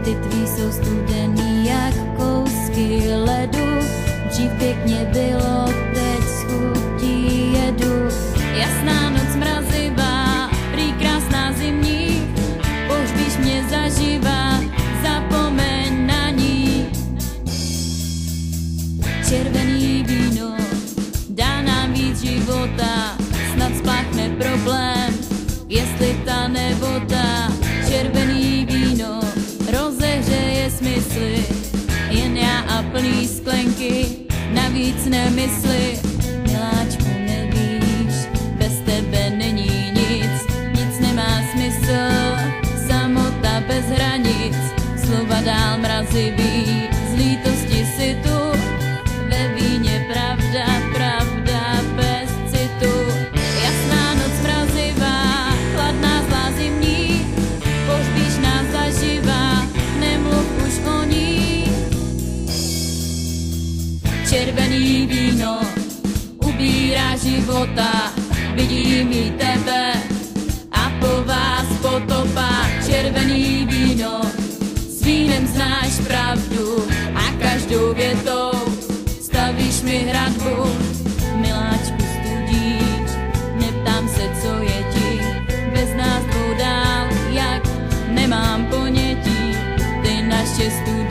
Ty tvý jsou studený jak kousky ledu. Dřív pěkně bylo, teď z chutí jedu. Jasná noc mrazivá, prý krásná zimní, pohřbíš mě zaživa, zapomeň na ní. Červený víno dá nám víc života, snad spláchne problém, jestli ta nebo ta. Červený víno rozehřeje smysly, jen já a plný sklenky, navíc nemysli. Miláčku, nevíš, bez tebe není nic, nic nemá smysl, samota bez hranic, slova dál mrazivý, z lítosti si tu, ve víně pravda, pravda bez citu. Jasná noc mrazivá, chladná zlá zimní, pohřbíš nás zaživa, nemluv už o ní. Červený víno ubírá života, vidím i tebe a po vás potopa. Červený víno, s vínem znáš pravdu a každou větou stavíš mi hradbu. Miláčku, studíš, neptám se, co je ti, bez nás dvou dál, jak nemám ponětí, ty naše studí.